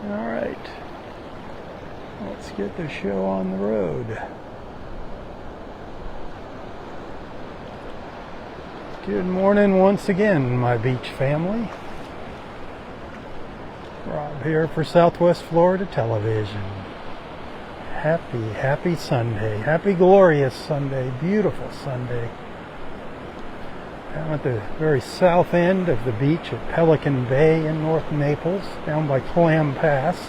Alright, let's get the show on the road. Good morning once again, my beach family. Rob here for Southwest Florida Television. Happy Sunday. Happy, glorious Sunday. Beautiful Sunday. Down at the very south end of the beach at Pelican Bay in North Naples, down by Clam Pass.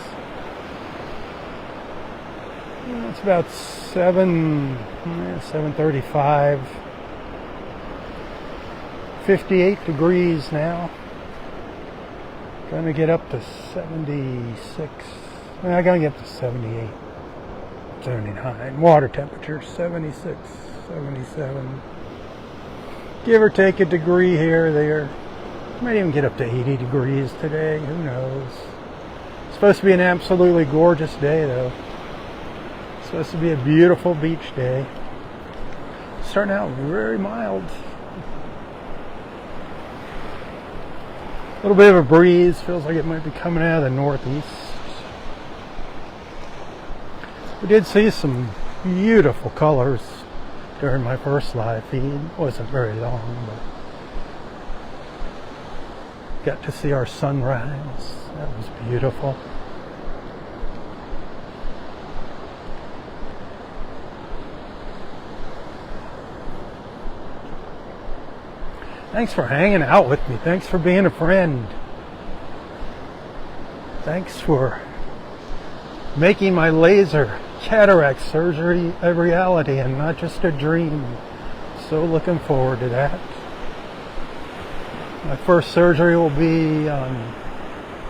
It's about 7:35. 58 degrees now. Gonna get up to 76. I'm gonna get up to 78, 79. Water temperature 76, 77. Give or take a degree here or there. Might even get up to 80 degrees today. Who knows? It's supposed to be an absolutely gorgeous day, though. It's supposed to be a beautiful beach day. Starting out very mild. A little bit of a breeze. Feels like it might be coming out of the northeast. We did see some beautiful colors during my first live feed. It wasn't very long, but got to see our sunrise. That was beautiful. Thanks for hanging out with me. Thanks for being a friend. Thanks for making my laser cataract surgery a reality and not just a dream. So looking forward to that. My first surgery will be on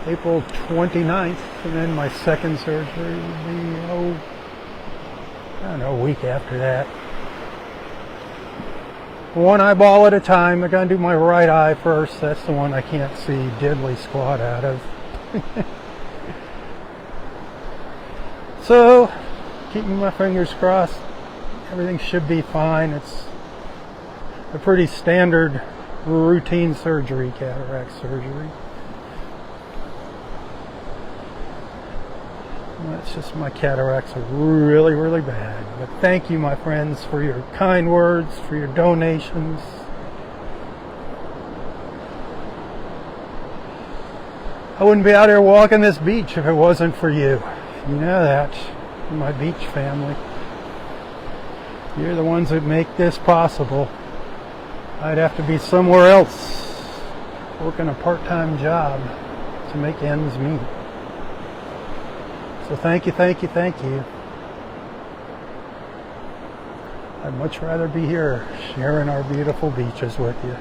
April 29th, and then my second surgery will be, a week after that. One eyeball at a time. I'm going to do my right eye first. That's the one I can't see diddly squat out of. So, keeping my fingers crossed. Everything should be fine. It's a pretty standard routine surgery, cataract surgery. It's just my cataracts are really, really bad. But thank you, my friends, for your kind words, for your donations. I wouldn't be out here walking this beach if it wasn't for you. You know that. My beach family. You're the ones that make this possible. I'd have to be somewhere else working a part-time job to make ends meet. So thank you. I'd much rather be here sharing our beautiful beaches with you.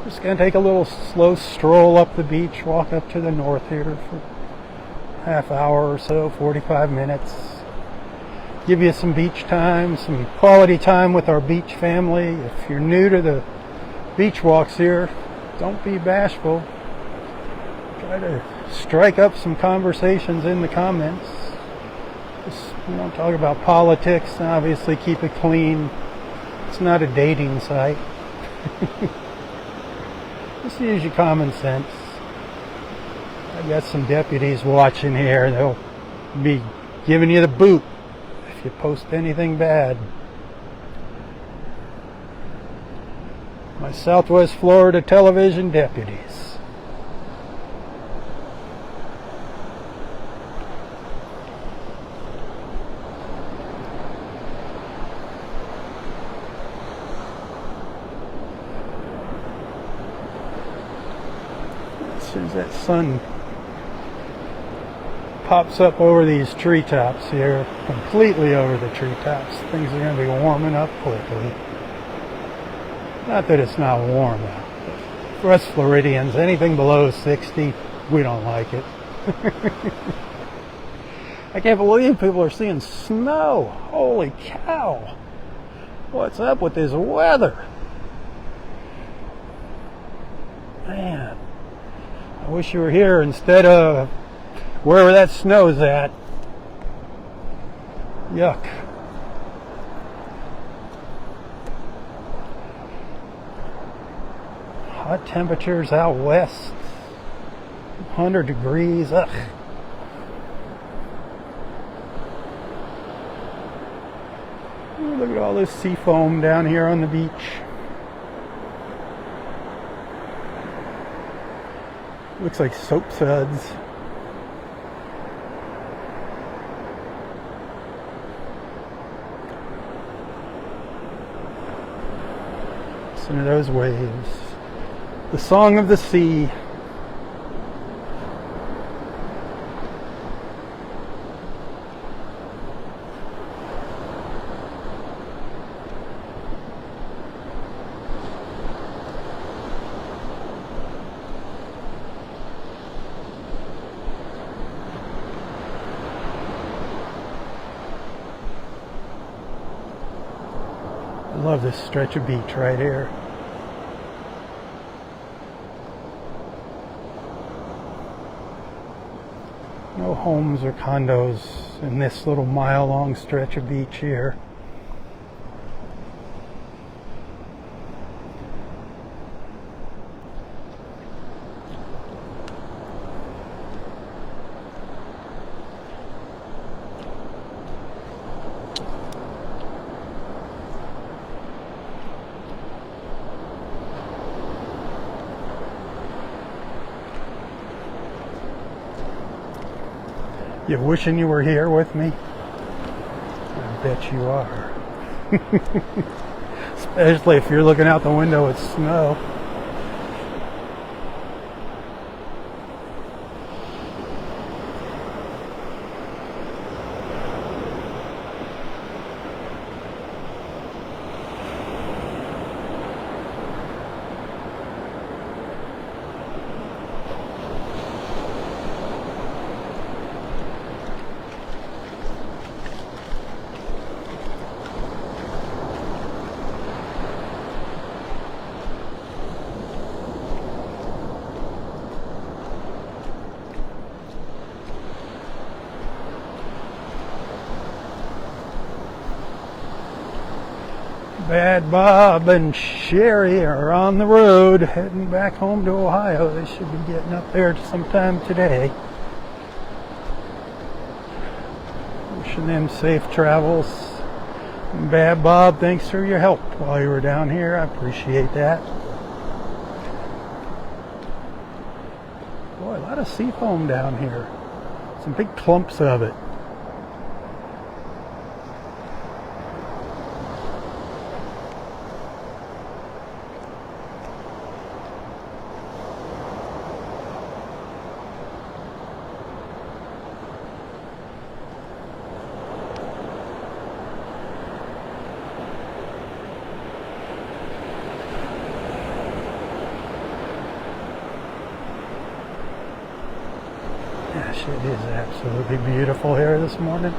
Just going to take a little slow stroll up the beach, walk up to the north here for half hour or so, 45 minutes. Give you some beach time, some quality time with our beach family. If you're new to the beach walks here, don't be bashful. Try to strike up some conversations in the comments. Just, talk about politics, and obviously keep it clean. It's not a dating site. Just use your common sense. I've got some deputies watching here. They'll be giving you the boot if you post anything bad. My Southwest Florida Television deputies. As soon as that sun pops up over these treetops here, completely over the treetops, things are going to be warming up quickly. Not that it's not warm out. For us Floridians, anything below 60, we don't like it. I can't believe people are seeing snow. Holy cow. What's up with this weather? Man, I wish you were here instead of wherever that snow's at. Yuck. Hot temperatures out west. 100 degrees. Ugh. Ooh, look at all this sea foam down here on the beach. Looks like soap suds. Listen to those waves. The song of the sea. I love this stretch of beach right here. No homes or condos in this little mile-long stretch of beach here. You wishing you were here with me? I bet you are. Especially if you're looking out the window at snow. Bad Bob and Sherry are on the road heading back home to Ohio. They should be getting up there sometime today. Wishing them safe travels. And Bad Bob, thanks for your help while you were down here. I appreciate that. Boy, a lot of sea foam down here. Some big clumps of it. Gosh, it is absolutely beautiful here this morning.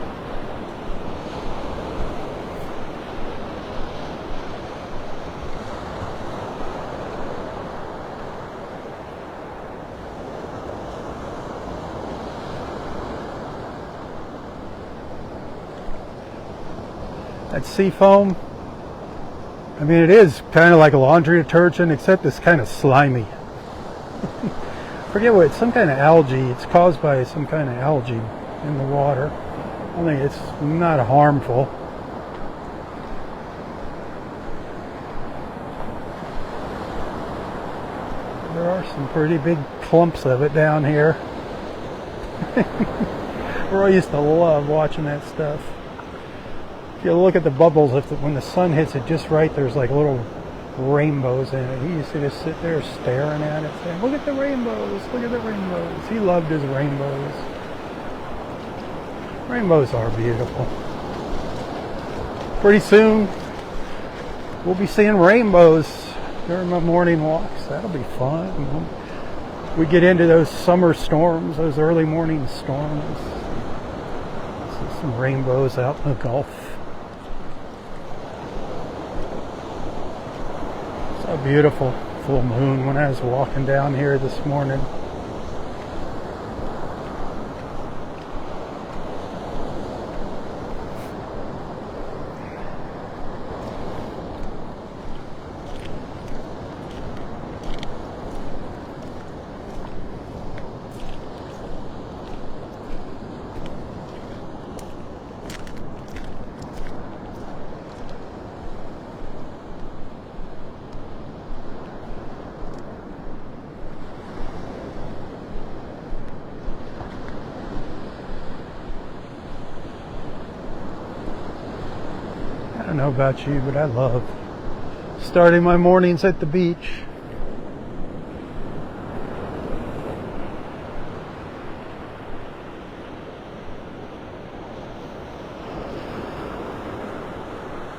That sea foam, I mean, it is kind of like a laundry detergent, except it's kind of slimy. Forget what, it's some kind of algae. It's caused by some kind of algae in the water. I think it's not harmful. There are some pretty big clumps of it down here. Roy used to love watching that stuff. If you look at the bubbles, when the sun hits it just right, there's like little rainbows in it. He used to just sit there staring at it saying, look at the rainbows, look at the rainbows. He loved his rainbows. Rainbows are beautiful. Pretty soon we'll be seeing rainbows during my morning walks. That'll be fun. We get into those summer storms, those early morning storms. See some rainbows out in the Gulf. A beautiful full moon when I was walking down here this morning. know about you, but I love starting my mornings at the beach.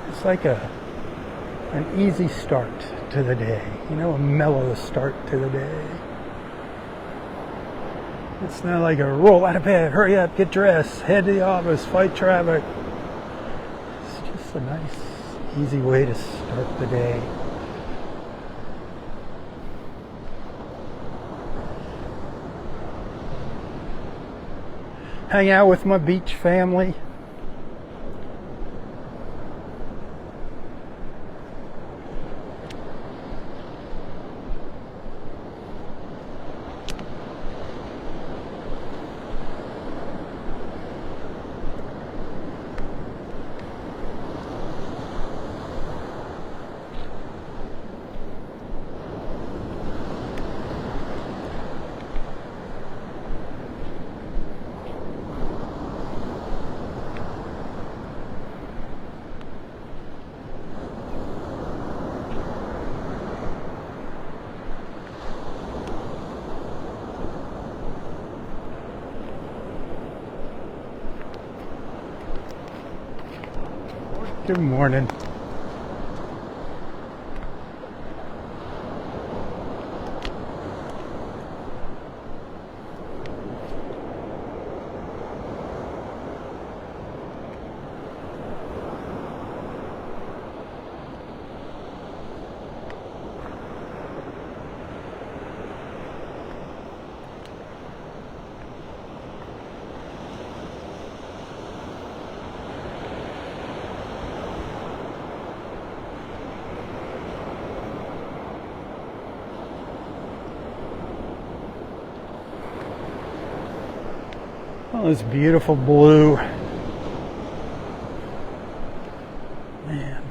It's like an easy start to the day, you know, a mellow start to the day. It's not like a roll out of bed, hurry up, get dressed, head to the office, fight traffic. It's just a nice, easy way to start the day. Hang out with my beach family. Good morning. Oh, this beautiful blue. Man.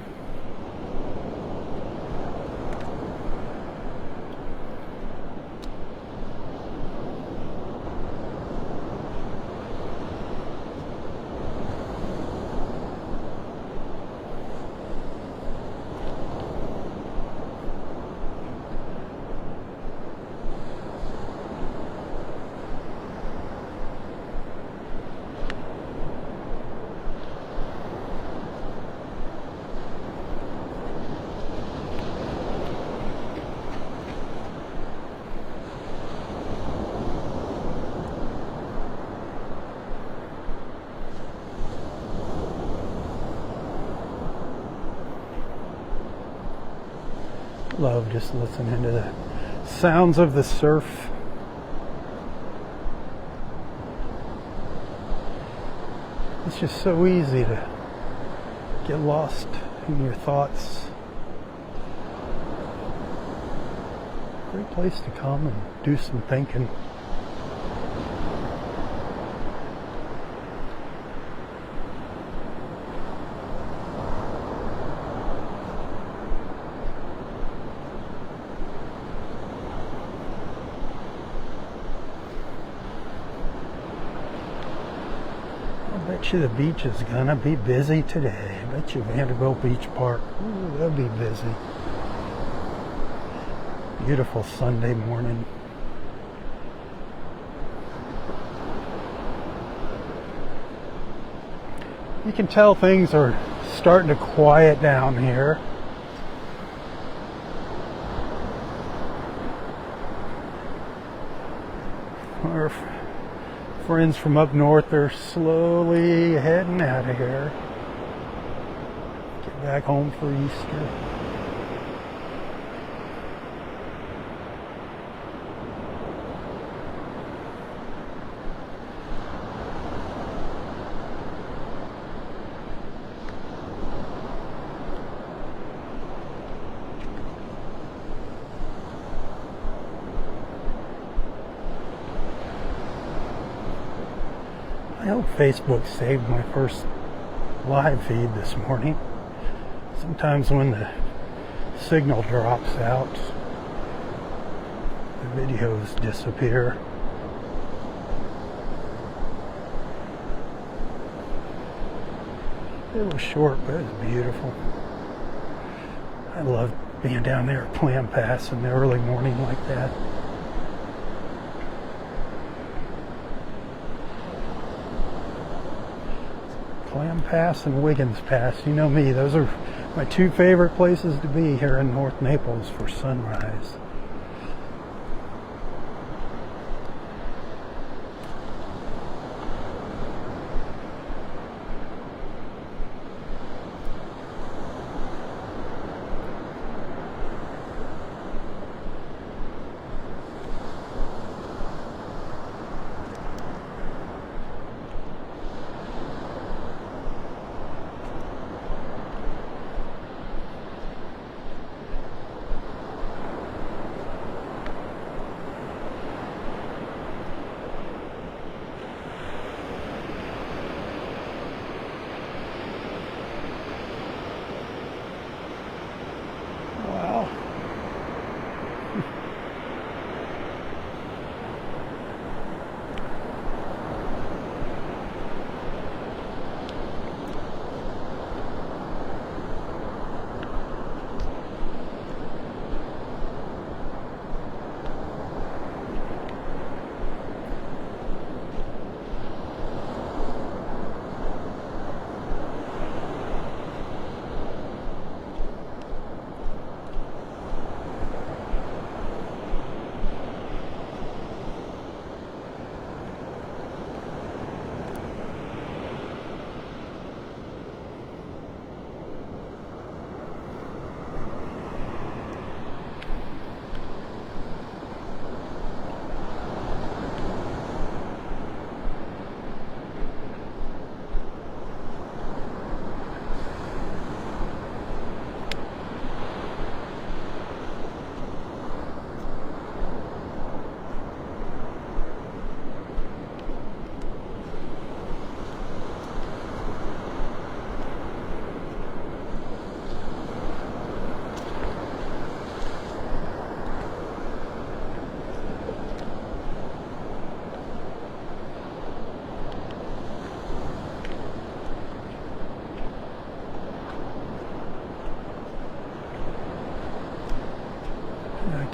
Love just listening to the sounds of the surf. It's just so easy to get lost in your thoughts. Great place to come and do some thinking. I bet you the beach is gonna be busy today. I bet you Vanderbilt Beach Park, ooh, they'll be busy. Beautiful Sunday morning. You can tell things are starting to quiet down here. Our friends from up north are slowly heading out of here. Get back home for Easter. I hope Facebook saved my first live feed this morning. Sometimes when the signal drops out, the videos disappear. It was short, but it was beautiful. I loved being down there at Clam Pass in the early morning like that. Clam Pass and Wiggins Pass. You know me, those are my two favorite places to be here in North Naples for sunrise.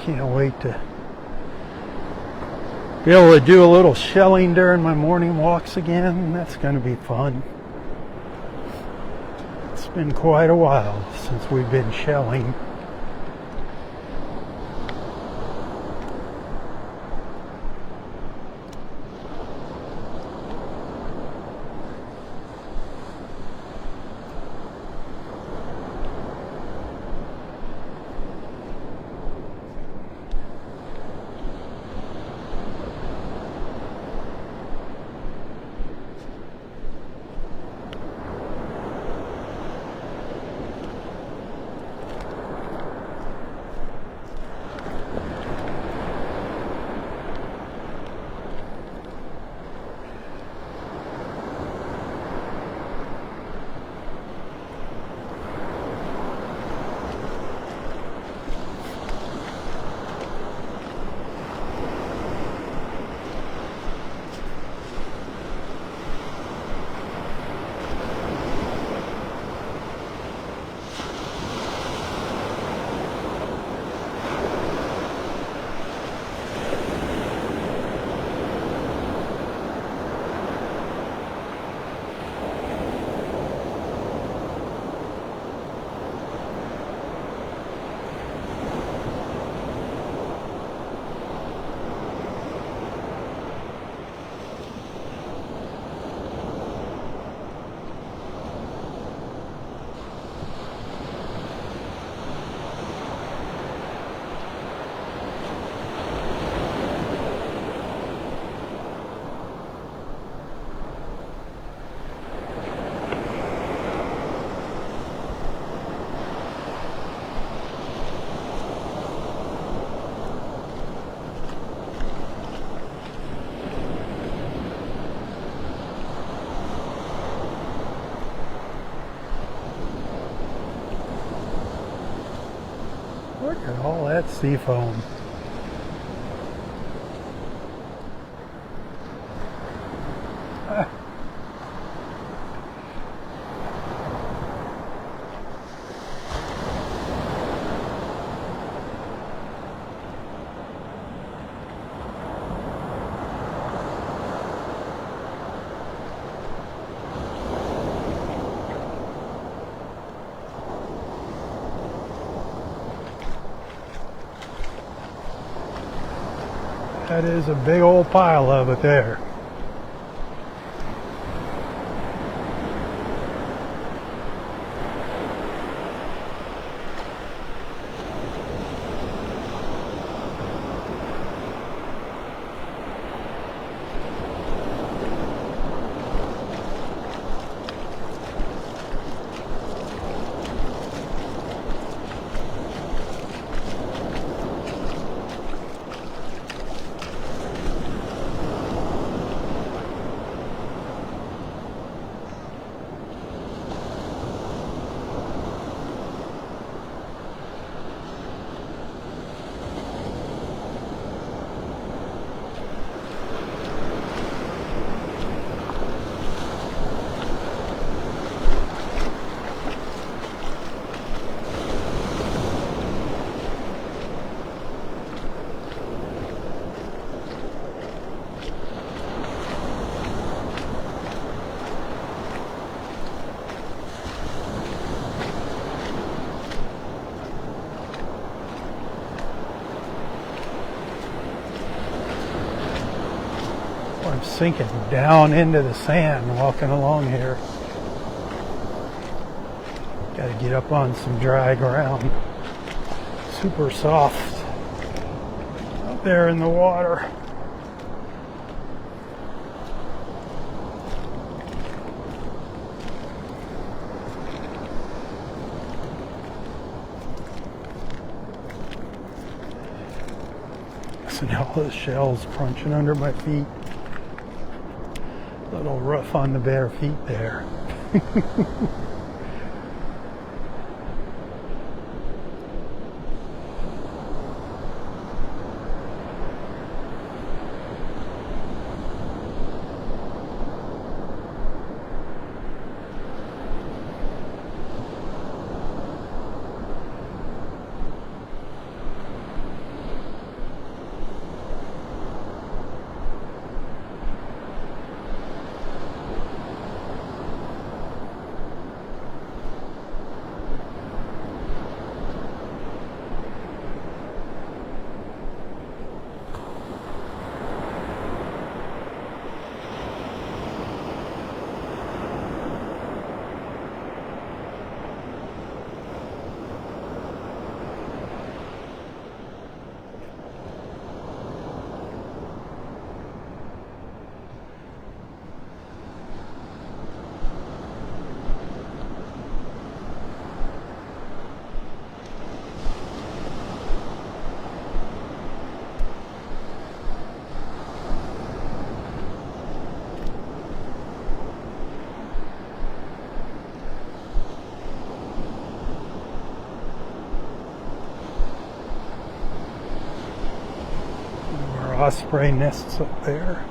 Can't wait to be able to do a little shelling during my morning walks again. That's going to be fun. It's been quite a while since we've been shelling. Look at all that sea foam. That is a big old pile of it there. I'm sinking down into the sand walking along here. Got to get up on some dry ground. Super soft out there in the water. Listen to all those shells crunching under my feet. A little rough on the bare feet there. Osprey nests up there.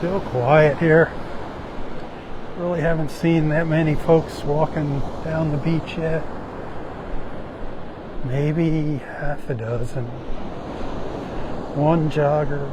Still quiet here. Really haven't seen that many folks walking down the beach yet. Maybe half a dozen. One jogger.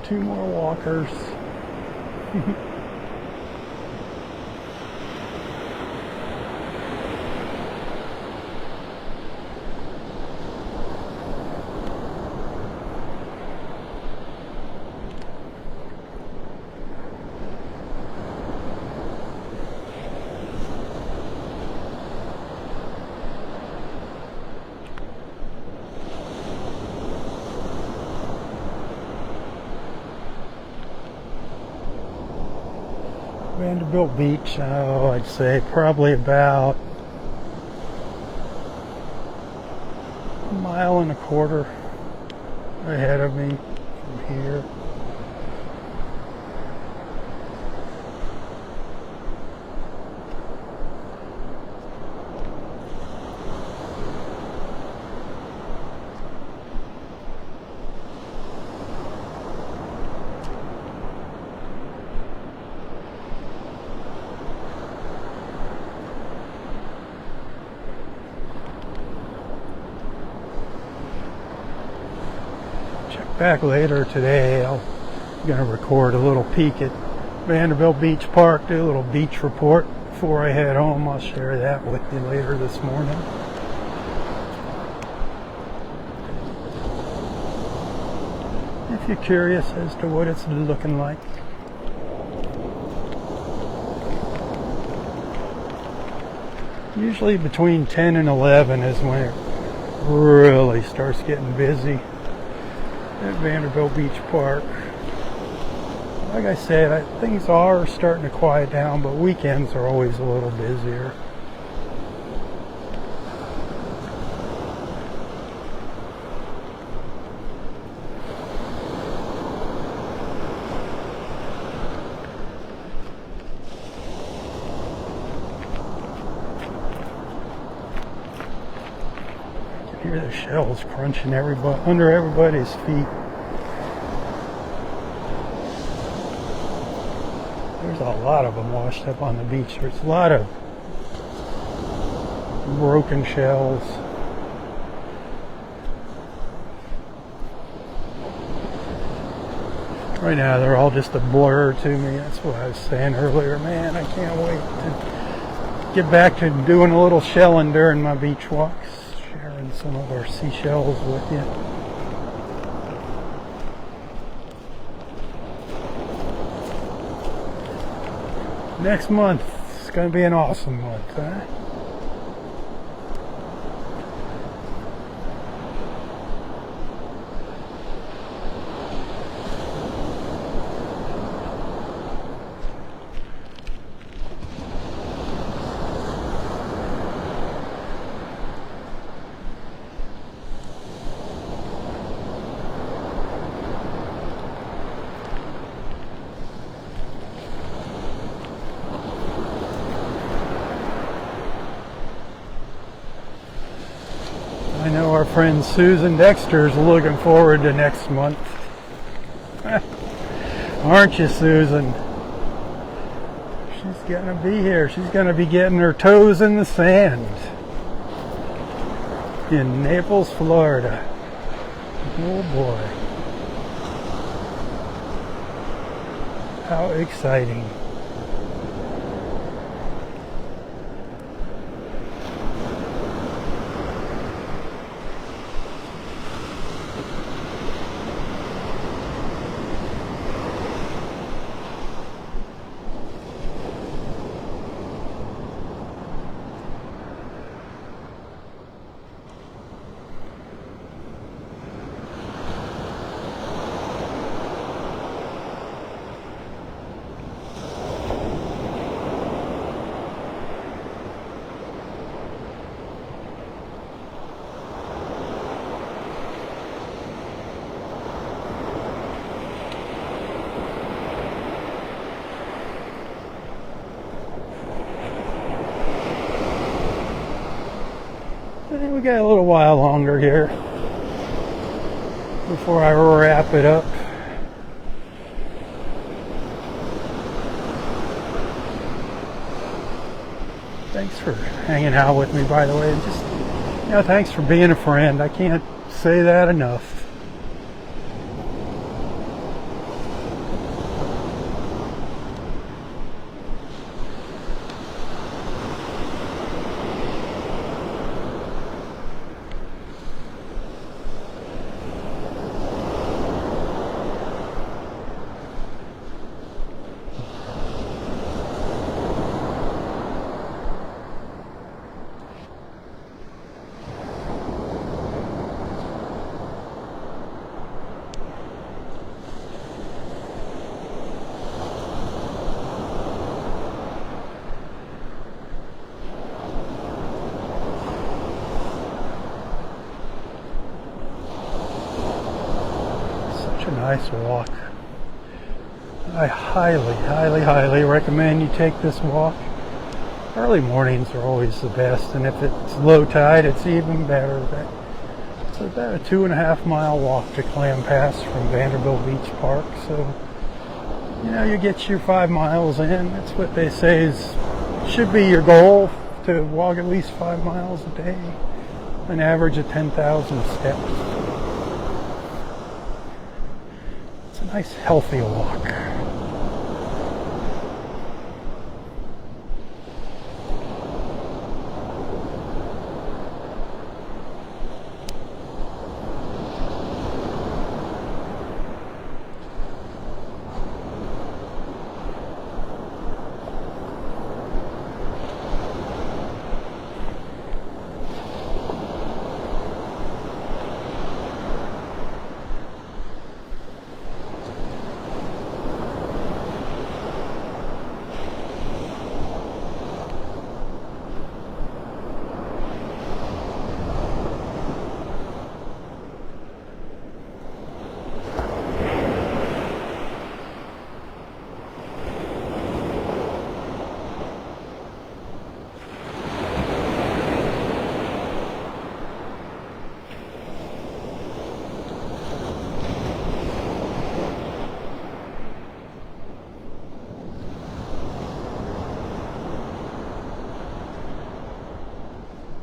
2 more walkers. Vanderbilt Beach, oh, I'd say probably about 1.25 miles ahead of me from here. Back later today, I'm going to record a little peek at Vanderbilt Beach Park, do a little beach report before I head home. I'll share that with you later this morning. If you're curious as to what it's looking like. Usually between 10 and 11 is when it really starts getting busy at Vanderbilt Beach Park. Like I said, things are starting to quiet down, but weekends are always a little busier. You can hear the shells crunching under everybody's feet. There's a lot of them washed up on the beach. There's a lot of broken shells. Right now they're all just a blur to me. That's what I was saying earlier. Man, I can't wait to get back to doing a little shelling during my beach walks, sharing some of our seashells with you. Next month is going to be an awesome month, huh? I know our friend Susan Dexter's looking forward to next month. Aren't you, Susan? She's going to be here. She's going to be getting her toes in the sand in Naples, Florida. Oh boy. How exciting. We got a little while longer here before I wrap it up. Thanks for hanging out with me, by the way. Just, thanks for being a friend. I can't say that enough. nice walk. I highly recommend you take this walk. Early mornings are always the best, and if it's low tide, it's even better. It's about a 2.5 mile walk to Clam Pass from Vanderbilt Beach Park, so you get your 5 miles in. That's what they say should be your goal, to walk at least 5 miles a day, an average of 10,000 steps. It's a nice healthy walk.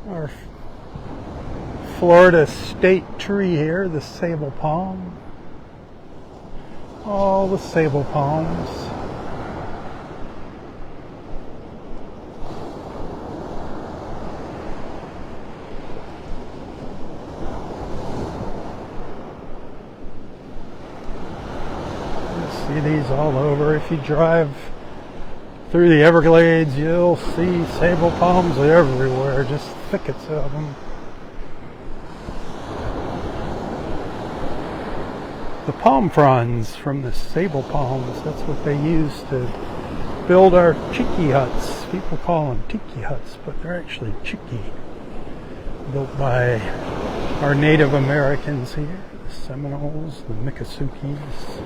Our Florida state tree here, the sable palm. All the sable palms. You'll see these all over. If you drive through the Everglades, you'll see sable palms everywhere, just thickets of them. The palm fronds from the sable palms, that's what they use to build our tiki huts. People call them tiki huts, but they're actually tiki, built by our Native Americans here, the Seminoles, the Miccosukes.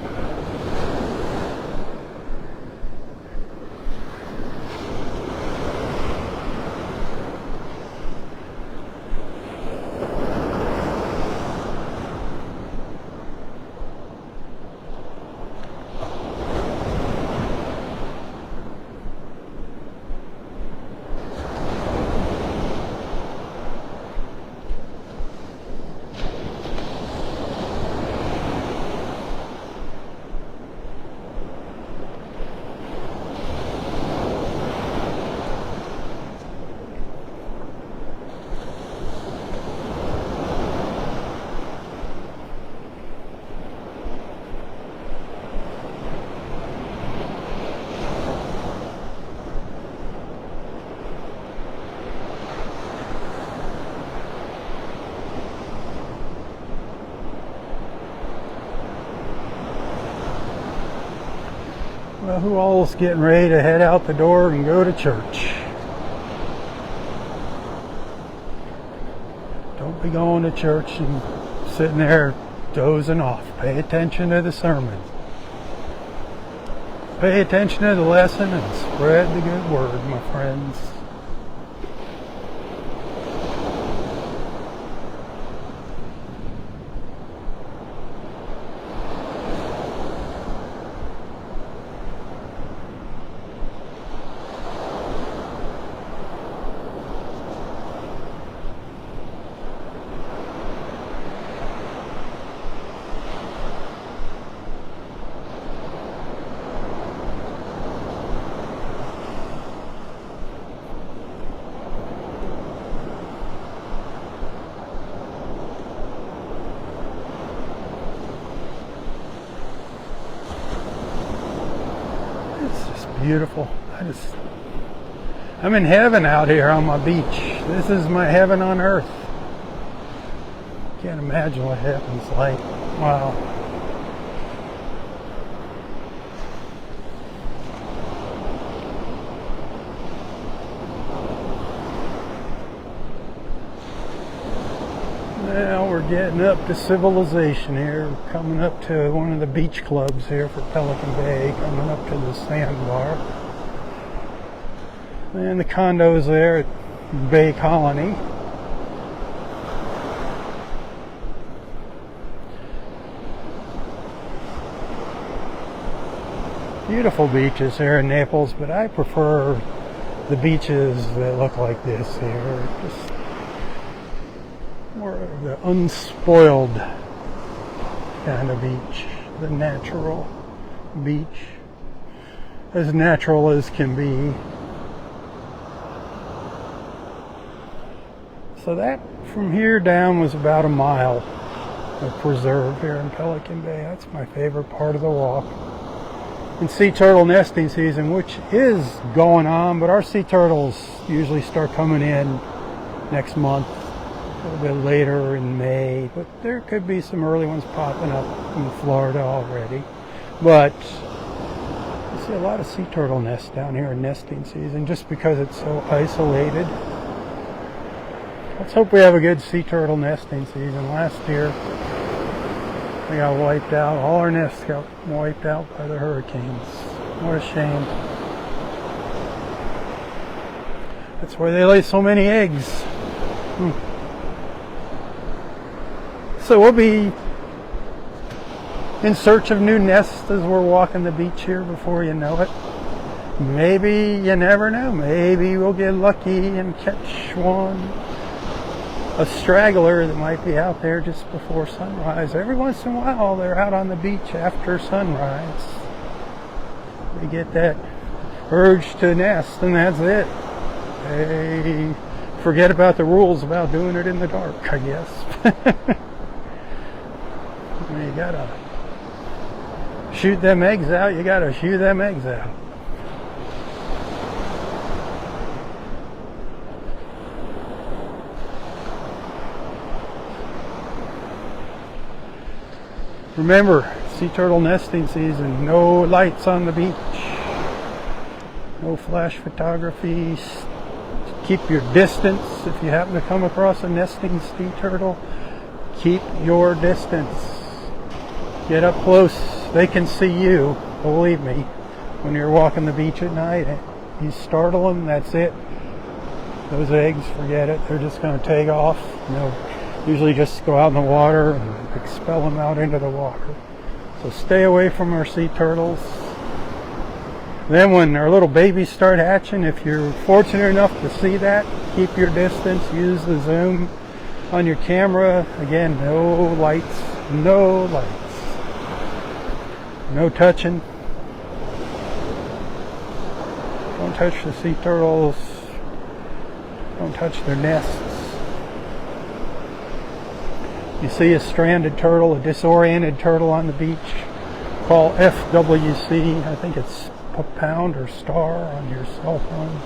Well, who all's getting ready to head out the door and go to church? Don't be going to church and sitting there dozing off. Pay attention to the sermon. Pay attention to the lesson and spread the good word, my friends. Beautiful. I'm in heaven out here on my beach. This is my heaven on earth. Can't imagine what heaven's like. Wow. Now we're getting up to civilization here. We're coming up to one of the beach clubs here for Pelican Bay, coming up to the sandbar. And the condos there at Bay Colony. Beautiful beaches here in Naples, but I prefer the beaches that look like this here. Just more of the unspoiled kind of beach, the natural beach, as natural as can be. So that from here down was about a mile of preserve here in Pelican Bay. That's my favorite part of the walk. In sea turtle nesting season, which is going on, but our sea turtles usually start coming in next month, a little bit later in May, but there could be some early ones popping up in Florida already. But you see a lot of sea turtle nests down here in nesting season just because it's so isolated. Let's hope we have a good sea turtle nesting season. Last year we got wiped out. All our nests got wiped out by the hurricanes. What a shame. That's where they lay so many eggs. So we'll be in search of new nests as we're walking the beach here before you know it. Maybe, you never know, maybe we'll get lucky and catch one. A straggler that might be out there just before sunrise. Every once in a while they're out on the beach after sunrise. They get that urge to nest and that's it. They forget about the rules about doing it in the dark, I guess. You gotta shoot them eggs out, you gotta shoot them eggs out. Remember, sea turtle nesting season, no lights on the beach, no flash photography. Keep your distance. If you happen to come across a nesting sea turtle, keep your distance. Get up close. They can see you, believe me, when you're walking the beach at night. You startle them, that's it. Those eggs, forget it. They're just going to take off. Usually just go out in the water and expel them out into the water. So stay away from our sea turtles. Then when our little babies start hatching, if you're fortunate enough to see that, keep your distance, use the zoom on your camera. Again, no lights, no touching. Don't touch the sea turtles. Don't touch their nests. You see a stranded turtle, a disoriented turtle on the beach, call FWC. I think it's a pound or star on your cell phone.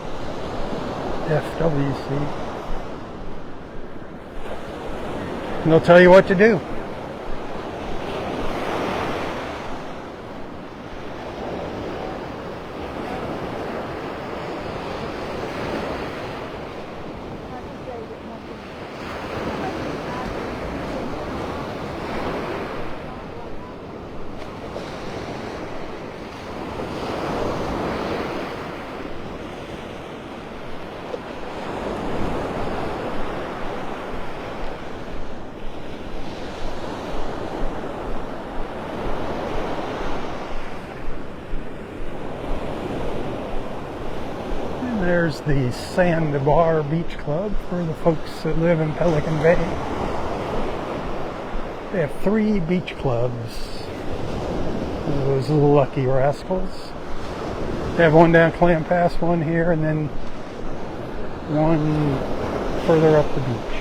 FWC. And they'll tell you what to do. There's the Sandbar Beach Club for the folks that live in Pelican Bay. They have 3 beach clubs. Those lucky rascals. They have one down Clam Pass, one here, and then one further up the beach.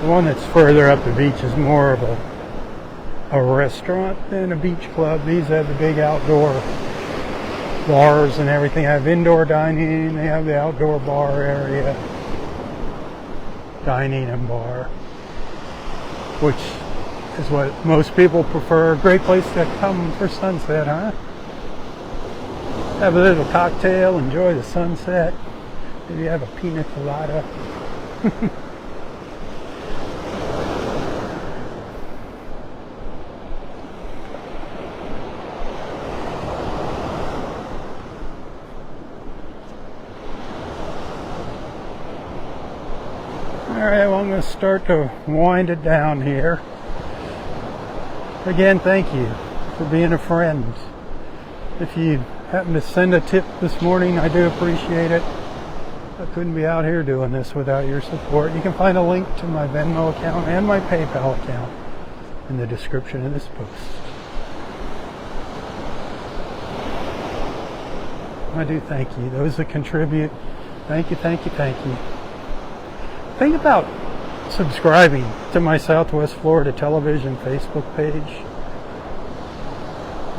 The one that's further up the beach is more of a restaurant than a beach club. These have the big outdoor bars and everything. They have indoor dining, they have the outdoor bar area, dining and bar, which is what most people prefer. A great place to come for sunset, huh? Have a little cocktail, enjoy the sunset. Maybe have a pina colada. Alright, well, I'm going to start to wind it down here. Again, thank you for being a friend. If you happen to send a tip this morning, I do appreciate it. I couldn't be out here doing this without your support. You can find a link to my Venmo account and my PayPal account in the description of this post. I do thank you. Those that contribute, thank you, thank you, thank you. Think about subscribing to my Southwest Florida Television Facebook page.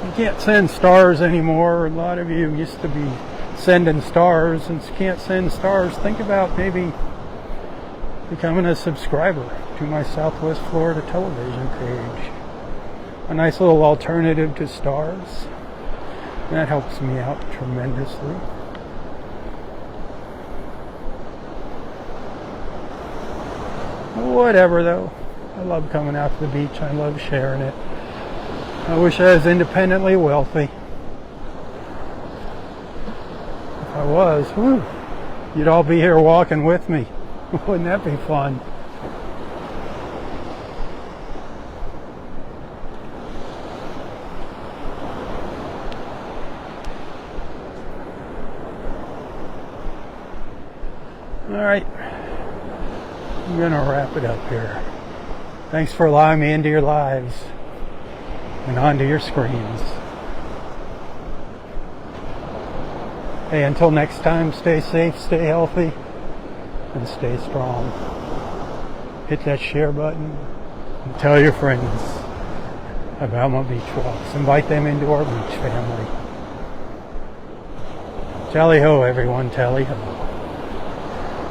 You can't send stars anymore. A lot of you used to be sending stars. Since you can't send stars, think about maybe becoming a subscriber to my Southwest Florida Television page. A nice little alternative to stars. That helps me out tremendously. Whatever though, I love coming out to the beach. I love sharing it. I wish I was independently wealthy. If I was, whew, you'd all be here walking with me. Wouldn't that be fun? All right. I'm going to wrap it up here. Thanks for allowing me into your lives and onto your screens. Hey, until next time, stay safe, stay healthy, and stay strong. Hit that share button and tell your friends about my beach walks. Invite them into our beach family. Tally ho, everyone, tally ho.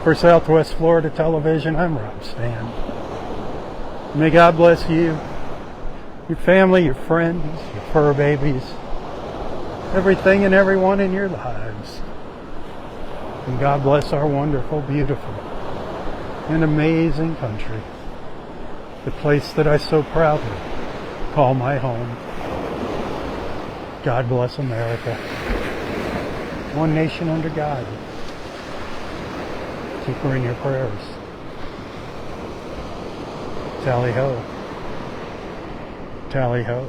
For Southwest Florida Television, I'm Robb Stan. May God bless you, your family, your friends, your fur babies, everything and everyone in your lives. And God bless our wonderful, beautiful, and amazing country, the place that I so proudly call my home. God bless America. One nation under God. Keep her in your prayers. Tally ho. Tally ho.